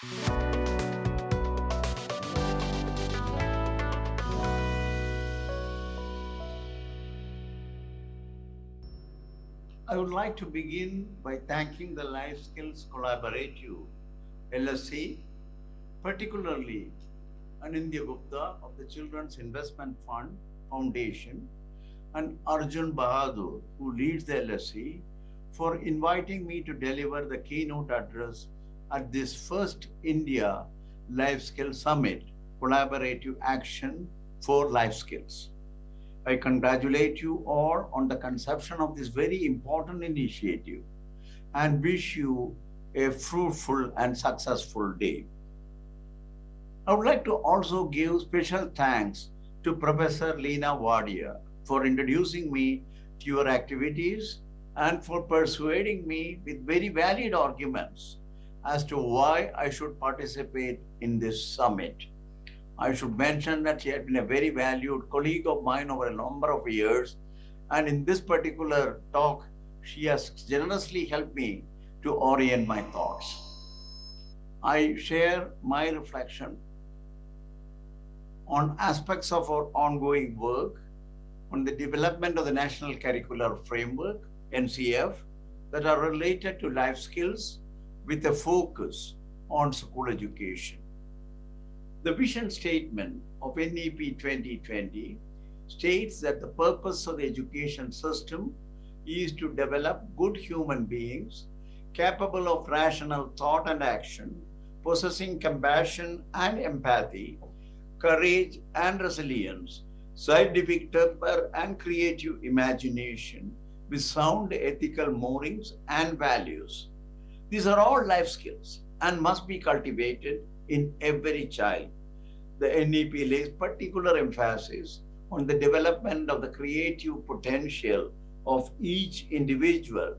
I would like to begin by thanking the Life Skills Collaborative LSC, particularly Anindya Gupta of the Children's Investment Fund Foundation and Arjun Bahadur, who leads the LSC, for inviting me to deliver the keynote address at this first India Life Skills Summit, Collaborative Action for Life Skills. I congratulate you all on the conception of this very important initiative and wish you a fruitful and successful day. I would like to also give special thanks to Professor Leena Wadia for introducing me to your activities and for persuading me with very valid arguments as to why I should participate in this summit. I should mention that she had been a very valued colleague of mine over a number of years, and in this particular talk, she has generously helped me to orient my thoughts. I share my reflection on aspects of our ongoing work on the development of the National Curricular Framework, NCF, that are related to life skills with a focus on school education. The vision statement of NEP 2020 states that the purpose of the education system is to develop good human beings capable of rational thought and action, possessing compassion and empathy, courage and resilience, scientific temper and creative imagination, with sound ethical moorings and values. These are all life skills and must be cultivated in every child. The NEP lays particular emphasis on the development of the creative potential of each individual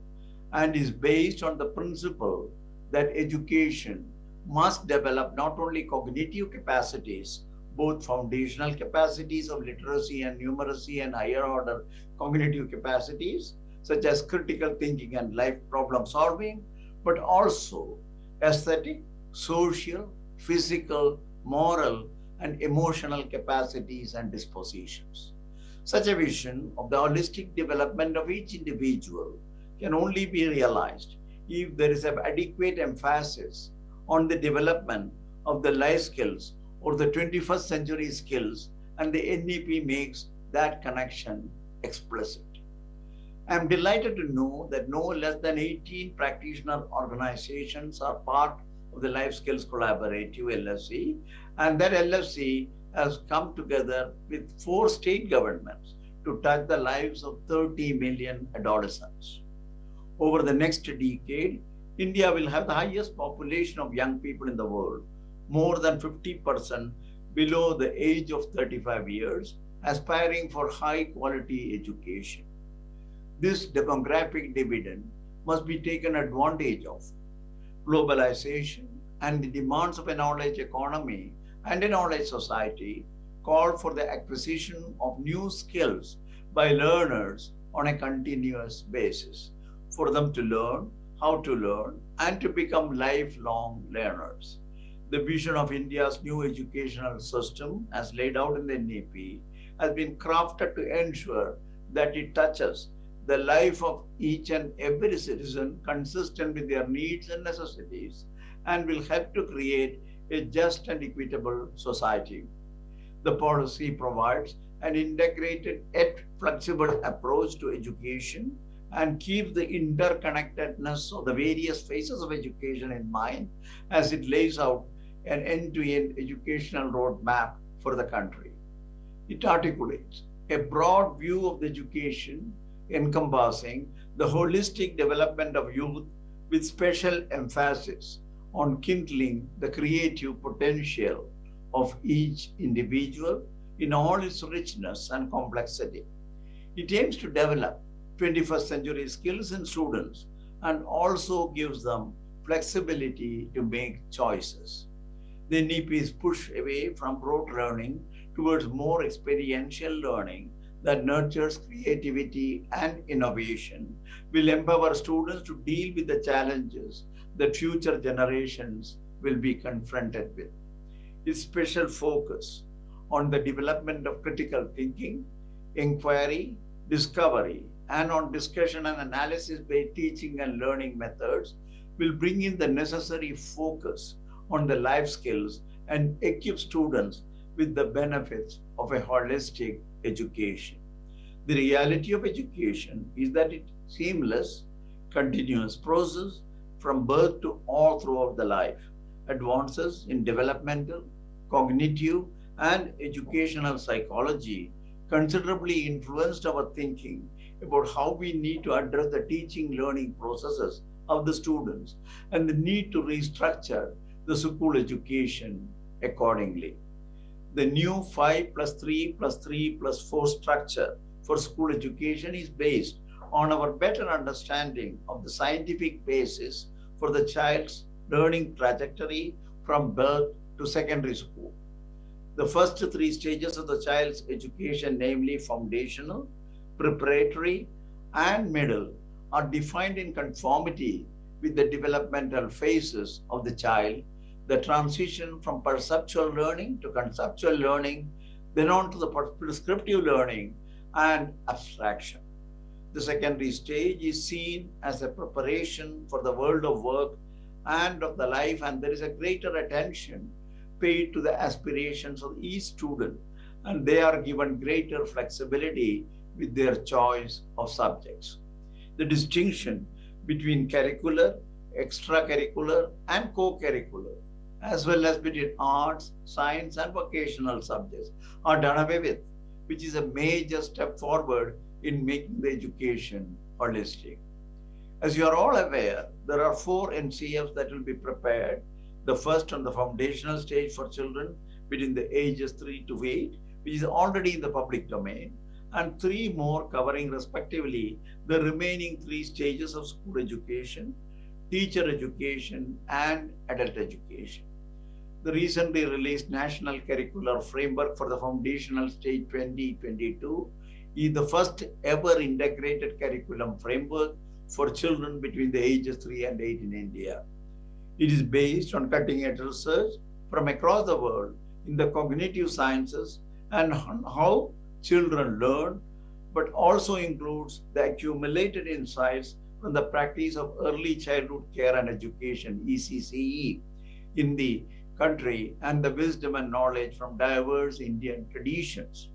and is based on the principle that education must develop not only cognitive capacities, both foundational capacities of literacy and numeracy and higher order cognitive capacities, such as critical thinking and life problem solving, but also aesthetic, social, physical, moral, and emotional capacities and dispositions. Such a vision of the holistic development of each individual can only be realized if there is an adequate emphasis on the development of the life skills or the 21st century skills, and the NEP makes that connection explicit. I am delighted to know that no less than 18 practitioner organizations are part of the Life Skills Collaborative LSC, and that LSC has come together with 4 state governments to touch the lives of 30 million adolescents. Over the next decade, India will have the highest population of young people in the world, more than 50% below the age of 35 years, aspiring for high quality education. This demographic dividend must be taken advantage of. Globalization and the demands of a knowledge economy and a knowledge society call for the acquisition of new skills by learners on a continuous basis, for them to learn how to learn and to become lifelong learners. The vision of India's new educational system, as laid out in the NEP, has been crafted to ensure that it touches the life of each and every citizen consistent with their needs and necessities, and will help to create a just and equitable society. The policy provides an integrated yet flexible approach to education and keeps the interconnectedness of the various phases of education in mind as it lays out an end-to-end educational roadmap for the country. It articulates a broad view of the education encompassing the holistic development of youth with special emphasis on kindling the creative potential of each individual in all its richness and complexity. It aims to develop 21st century skills in students and also gives them flexibility to make choices. The NEP's push away from rote learning towards more experiential learning that nurtures creativity and innovation will empower students to deal with the challenges that future generations will be confronted with. Its special focus on the development of critical thinking, inquiry, discovery, and on discussion and analysis based teaching and learning methods will bring in the necessary focus on the life skills and equip students with the benefits of a holistic education. The reality of education is that it's seamless, continuous process from birth to all throughout the life. Advances in developmental, cognitive, and educational psychology considerably influenced our thinking about how we need to address the teaching learning processes of the students and the need to restructure the school education accordingly. The new 5+3+3+4 structure for school education is based on our better understanding of the scientific basis for the child's learning trajectory from birth to secondary school. The first three stages of the child's education, namely foundational, preparatory, and middle, are defined in conformity with the developmental phases of the child, the transition from perceptual learning to conceptual learning, then on to the prescriptive learning and abstraction. The secondary stage is seen as a preparation for the world of work and of the life, and there is a greater attention paid to the aspirations of each student, and they are given greater flexibility with their choice of subjects. The distinction between curricular, extracurricular, and co-curricular, as well as between arts, science, and vocational subjects, are done away with, which is a major step forward in making the education holistic. As you are all aware, there are 4 NCFs that will be prepared. The first on the foundational stage for children between the ages 3 to 8, which is already in the public domain, and 3 more covering respectively the remaining 3 stages of school education, teacher education, and adult education. The recently released National Curricular Framework for the Foundational Stage 2022 is the first ever integrated curriculum framework for children between the ages 3 and 8 in India. It is based on cutting-edge research from across the world in the cognitive sciences and on how children learn, but also includes the accumulated insights from the practice of early childhood care and education, ECCE, in the country and the wisdom and knowledge from diverse Indian traditions.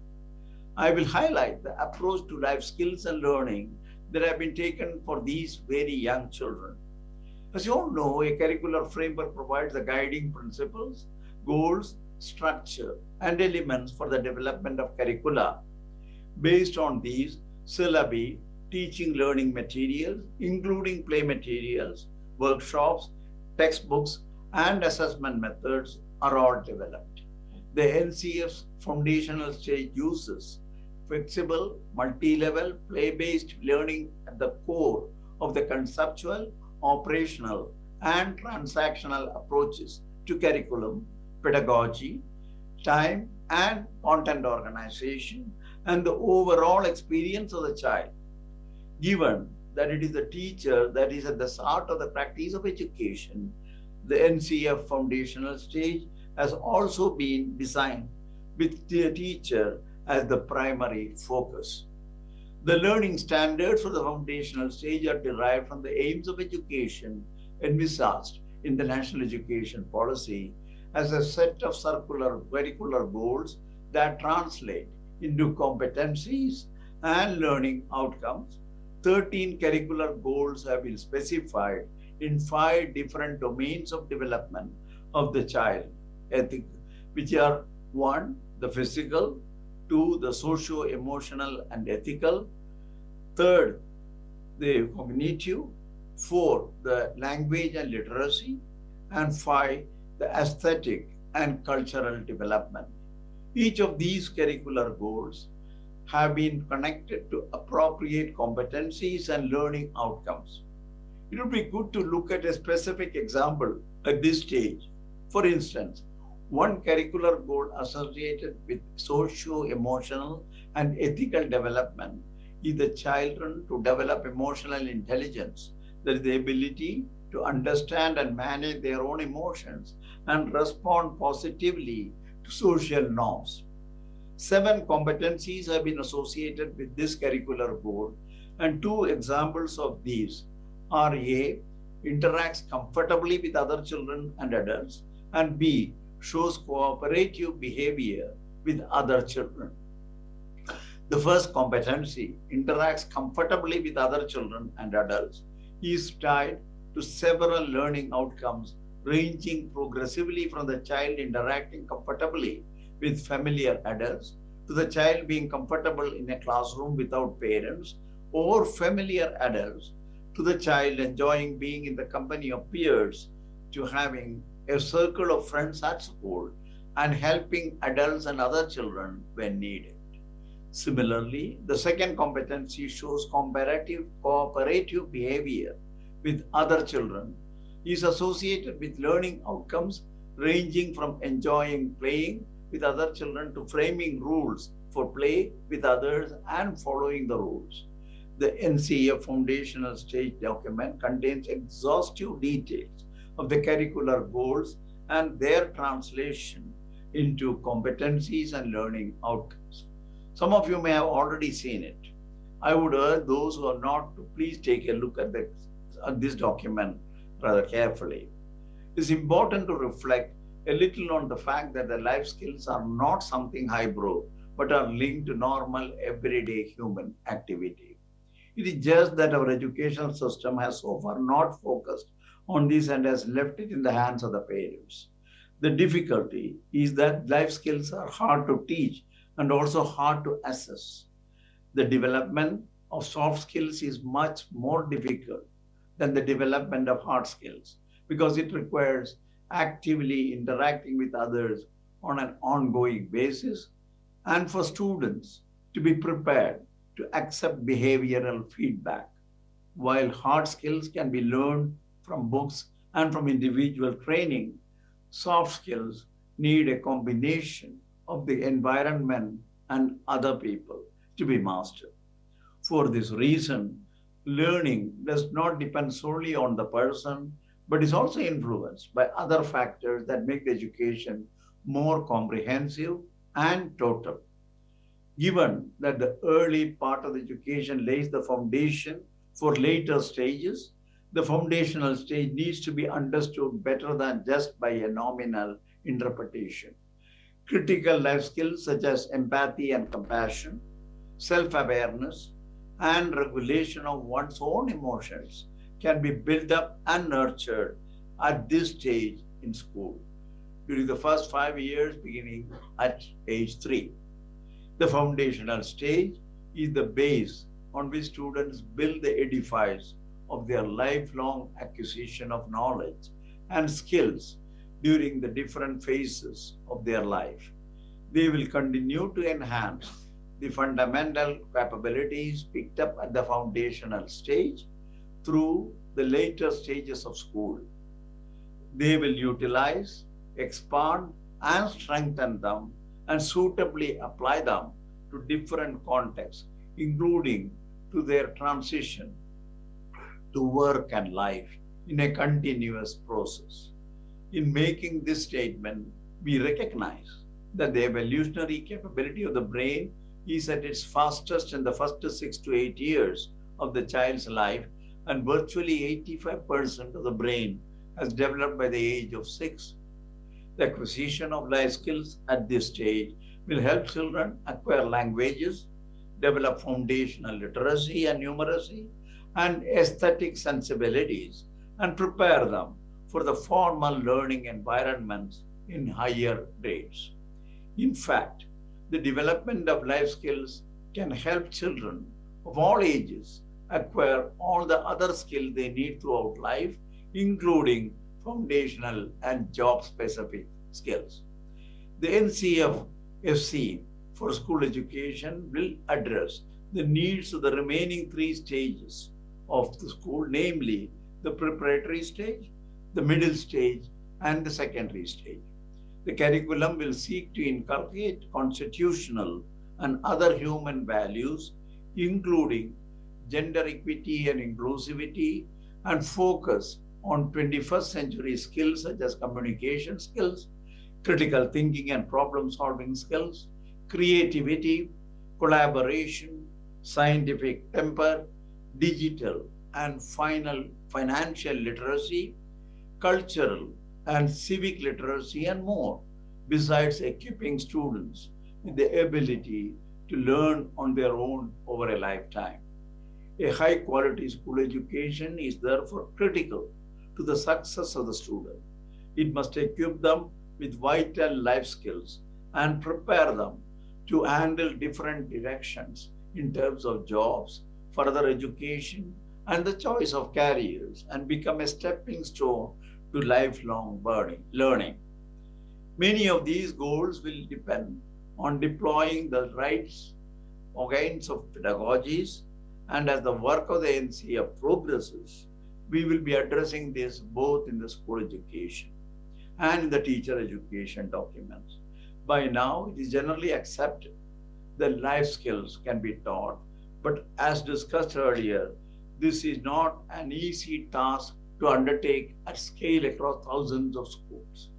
I will highlight the approach to life skills and learning that have been taken for these very young children. As you all know, a curricular framework provides the guiding principles, goals, structure, and elements for the development of curricula. Based on these, syllabi, teaching learning materials, including play materials, workshops, textbooks, and assessment methods are all developed. The NCF's foundational stage uses flexible, multi-level, play-based learning at the core of the conceptual, operational, and transactional approaches to curriculum, pedagogy, time and content organization, and the overall experience of the child. Given that it is the teacher that is at the heart of the practice of education, the NCF foundational stage has also been designed with the teacher as the primary focus. The learning standards for the foundational stage are derived from the aims of education envisaged in the National Education Policy as a set of circular curricular goals that translate into competencies and learning outcomes. 13 curricular goals have been specified in 5 different domains of development of the child, which are 1, the physical, 2, the socio-emotional and ethical, 3rd, the cognitive, 4, the language and literacy, and 5, the aesthetic and cultural development. Each of these curricular goals have been connected to appropriate competencies and learning outcomes. It would be good to look at a specific example at this stage. For instance, one curricular goal associated with socio-emotional and ethical development is the children to develop emotional intelligence, that is the ability to understand and manage their own emotions and respond positively to social norms. 7 competencies have been associated with this curricular goal, and 2 examples of these are A, interacts comfortably with other children and adults, and B, shows cooperative behavior with other children. The first competency, interacts comfortably with other children and adults, is tied to several learning outcomes ranging progressively from the child interacting comfortably with familiar adults to the child being comfortable in a classroom without parents or familiar adults to the child enjoying being in the company of peers to having a circle of friends at school and helping adults and other children when needed. Similarly, the second competency shows cooperative behavior with other children is associated with learning outcomes ranging from enjoying playing with other children to framing rules for play with others and following the rules. The NCF foundational stage document contains exhaustive details of the curricular goals and their translation into competencies and learning outcomes. Some of you may have already seen it. I would urge those who are not to please take a look at this document rather carefully. It's important to reflect a little on the fact that the life skills are not something highbrow, but are linked to normal, everyday human activity. It is just that our educational system has so far not focused on this and has left it in the hands of the parents. The difficulty is that life skills are hard to teach and also hard to assess. The development of soft skills is much more difficult than the development of hard skills because it requires actively interacting with others on an ongoing basis and for students to be prepared to accept behavioral feedback. While hard skills can be learned from books and from individual training, soft skills need a combination of the environment and other people to be mastered. For this reason, learning does not depend solely on the person, but is also influenced by other factors that make the education more comprehensive and total. Given that the early part of the education lays the foundation for later stages, the foundational stage needs to be understood better than just by a nominal interpretation. Critical life skills such as empathy and compassion, self-awareness, and regulation of one's own emotions can be built up and nurtured at this stage in school during the first 5 years beginning at age 3. The foundational stage is the base on which students build the edifice of their lifelong acquisition of knowledge and skills during the different phases of their life. They will continue to enhance the fundamental capabilities picked up at the foundational stage through the later stages of school. They will utilize, expand, and strengthen them and suitably apply them to different contexts, including to their transition to work and life in a continuous process. In making this statement, we recognize that the evolutionary capability of the brain is at its fastest in the first 6 to 8 years of the child's life, and virtually 85% of the brain has developed by the age of 6. The acquisition of life skills at this stage will help children acquire languages, develop foundational literacy and numeracy, and aesthetic sensibilities, and prepare them for the formal learning environments in higher grades. In fact, the development of life skills can help children of all ages acquire all the other skills they need throughout life, including foundational and job-specific skills. The NCF-FC for school education will address the needs of the remaining 3 stages of the school, namely the preparatory stage, the middle stage, and the secondary stage. The curriculum will seek to inculcate constitutional and other human values, including gender equity and inclusivity, and focus on 21st century skills such as communication skills, critical thinking and problem solving skills, creativity, collaboration, scientific temper, digital and financial literacy, cultural and civic literacy, and more, besides equipping students with the ability to learn on their own over a lifetime. A high quality school education is therefore critical to the success of the student. It must equip them with vital life skills and prepare them to handle different directions in terms of jobs, further education, and the choice of careers, and become a stepping stone to lifelong learning. Many of these goals will depend on deploying the right kinds of pedagogies, and as the work of the NCF progresses, we will be addressing this both in the school education and in the teacher education documents. By now, it is generally accepted that life skills can be taught, but as discussed earlier, this is not an easy task to undertake at scale across thousands of schools.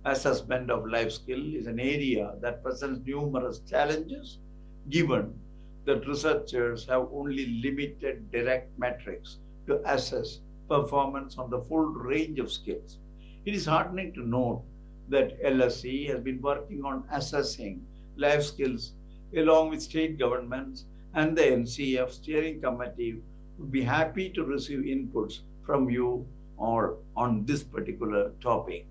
Assessment of life skill is an area that presents numerous challenges, given that researchers have only limited direct metrics to assess performance on the full range of skills. It is heartening to note that LSC has been working on assessing life skills along with state governments, and the NCF steering committee would be happy to receive inputs from you all on this particular topic.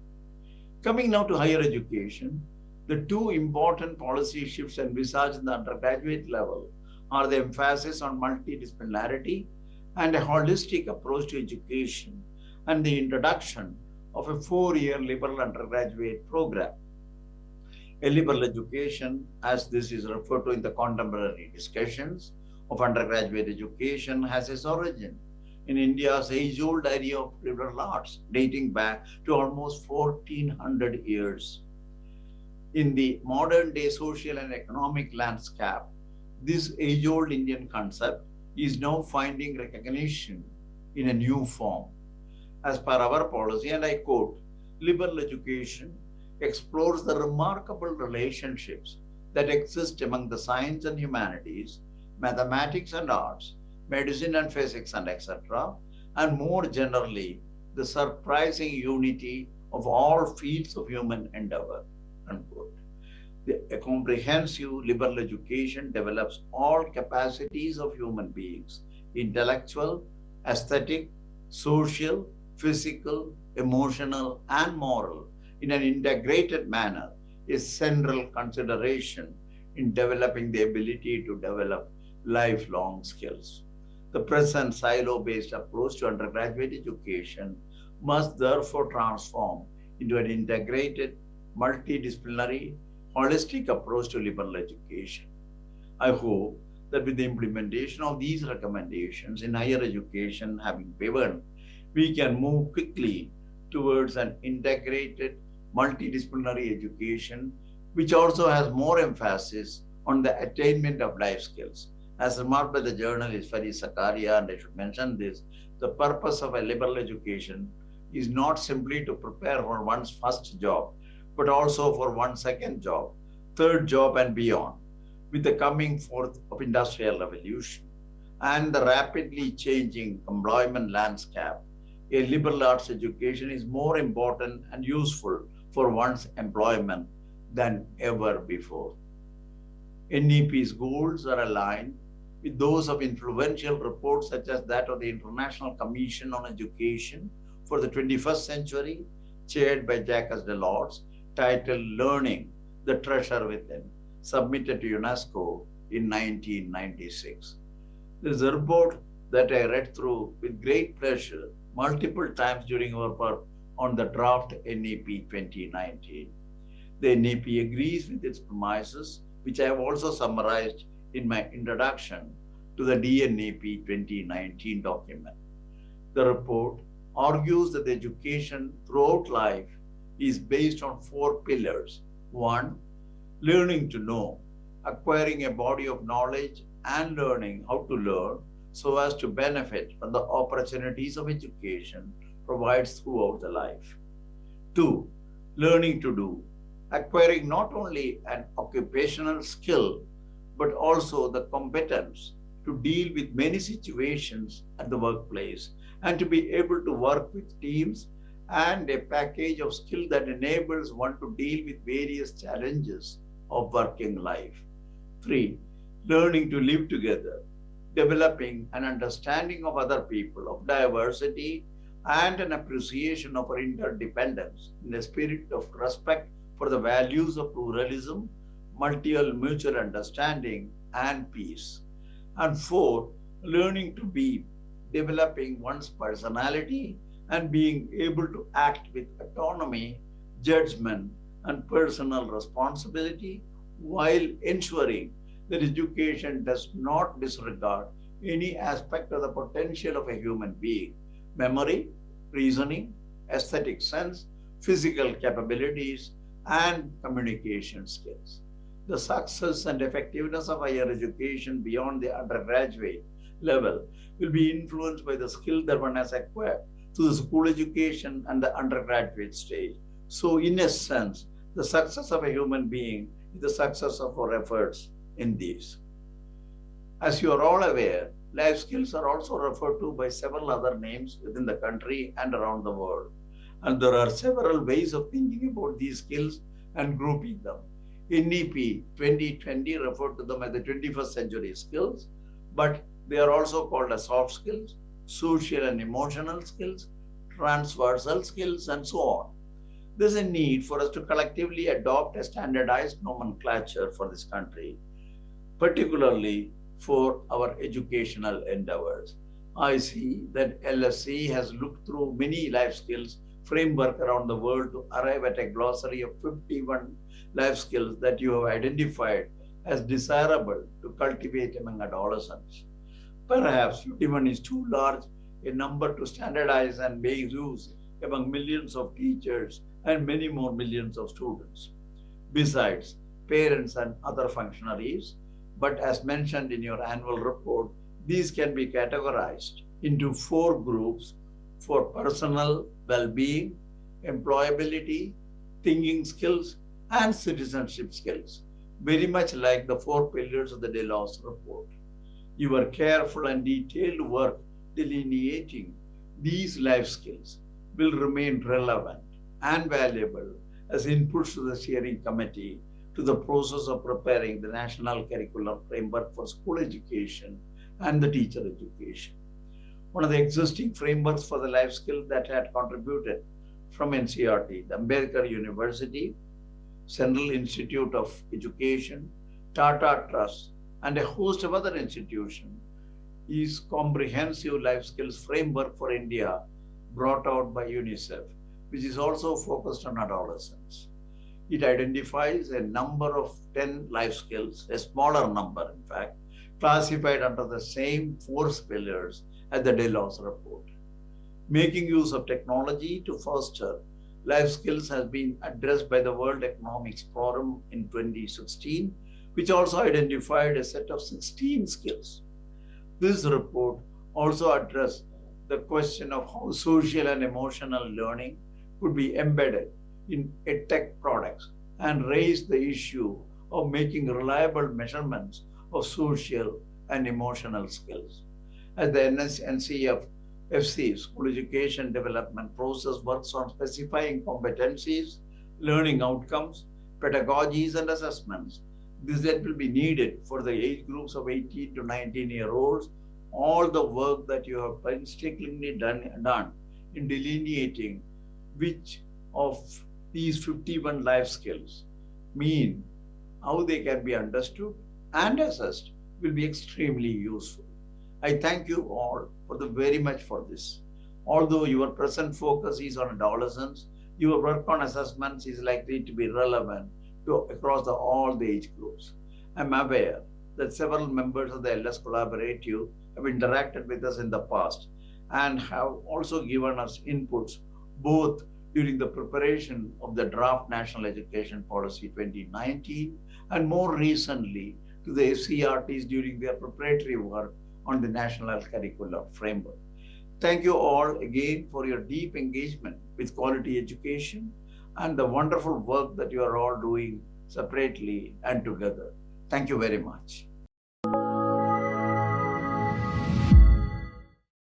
Coming now to higher education, the two important policy shifts envisaged in the undergraduate level are the emphasis on multidisciplinarity and a holistic approach to education, and the introduction of a 4-year liberal undergraduate program. A liberal education, as this is referred to in the contemporary discussions of undergraduate education, has its origin in India's age-old idea of liberal arts, dating back to almost 1400 years. In the modern-day social and economic landscape, this age-old Indian concept is now finding recognition in a new form. As per our policy, and I quote, liberal education explores the remarkable relationships that exist among the science and humanities, mathematics and arts, medicine and physics, and etc., and more generally, the surprising unity of all fields of human endeavor, unquote. A comprehensive liberal education develops all capacities of human beings, intellectual, aesthetic, social, physical, emotional, and moral, in an integrated manner, is central consideration in developing the ability to develop lifelong skills. The present silo-based approach to undergraduate education must therefore transform into an integrated, multidisciplinary, holistic approach to liberal education. I hope that with the implementation of these recommendations in higher education having begun, we can move quickly towards an integrated, multidisciplinary education, which also has more emphasis on the attainment of life skills. As remarked by the journalist Farid Zakaria, and I should mention this, the purpose of a liberal education is not simply to prepare for one's first job, but also for one's second job, third job, and beyond. With the coming forth of industrial revolution and the rapidly changing employment landscape, a liberal arts education is more important and useful for one's employment than ever before. NEP's goals are aligned with those of influential reports such as that of the International Commission on Education for the 21st Century, chaired by Jacques Delors, titled Learning, the Treasure Within, submitted to UNESCO in 1996. There is a report that I read through with great pleasure multiple times during our work on the draft NEP 2019. The NEP agrees with its premises, which I have also summarized in my introduction to the DNEP 2019 document. The report argues that the education throughout life is based on 4 pillars. 1, learning to know, acquiring a body of knowledge and learning how to learn so as to benefit from the opportunities of education provides throughout the life. 2. Learning to do, acquiring not only an occupational skill, but also the competence to deal with many situations at the workplace and to be able to work with teams and a package of skill that enables one to deal with various challenges of working life. 3. Learning to live together, developing an understanding of other people, of diversity, and an appreciation of our interdependence in a spirit of respect for the values of pluralism, mutual understanding, and peace. And 4, learning to be developing one's personality and being able to act with autonomy, judgment, and personal responsibility while ensuring that education does not disregard any aspect of the potential of a human being: memory, reasoning, aesthetic sense, physical capabilities, and communication skills. The success and effectiveness of higher education beyond the undergraduate level will be influenced by the skill that one has acquired through the school education and the undergraduate stage. So, in a sense, the success of a human being is the success of our efforts in these. As you are all aware, life skills are also referred to by several other names within the country and around the world. And there are several ways of thinking about these skills and grouping them. NEP 2020 referred to them as the 21st century skills, but they are also called as soft skills, social and emotional skills, transversal skills, and so on. There's a need for us to collectively adopt a standardized nomenclature for this country, particularly for our educational endeavors. I see that LSC has looked through many life skills framework around the world to arrive at a glossary of 51 life skills that you have identified as desirable to cultivate among adolescents. Perhaps 51 is too large a number to standardize and make use among millions of teachers and many more millions of students. Besides parents and other functionaries, but as mentioned in your annual report, these can be categorized into 4 groups for personal well-being, employability, thinking skills, and citizenship skills, very much like the 4 pillars of the Delos report. Your careful and detailed work delineating these life skills will remain relevant and valuable as inputs to the steering committee to the process of preparing the national curricular framework for school education and the teacher education. One of the existing frameworks for the life skill that had contributed from NCERT, the Ambedkar University, Central Institute of Education, Tata Trust, and a host of other institutions, is comprehensive life skills framework for India brought out by UNICEF, which is also focused on adolescents. It identifies a number of 10 life skills, a smaller number in fact, classified under the same 4 pillars as the Delos report. Making use of technology to foster life skills has been addressed by the World Economic Forum in 2016, which also identified a set of 16 skills. This report also addressed the question of how social and emotional learning could be embedded in EdTech products and raised the issue of making reliable measurements of social and emotional skills. As the NCFC School Education Development process works on specifying competencies, learning outcomes, pedagogies, and assessments, this that will be needed for the age groups of 18 to 19-year-olds. All the work that you have painstakingly done in delineating which of these 51 life skills mean, how they can be understood and assessed, will be extremely useful. I thank you all for the very much for this. Although your present focus is on adolescents, your work on assessments is likely to be relevant across all the age groups. I'm aware that several members of the LS Collaborative have interacted with us in the past and have also given us inputs both during the preparation of the draft National Education Policy 2019 and more recently to the FCRTs during their preparatory work on the National Curricular Framework. Thank you all again for your deep engagement with quality education and the wonderful work that you are all doing separately and together. Thank you very much.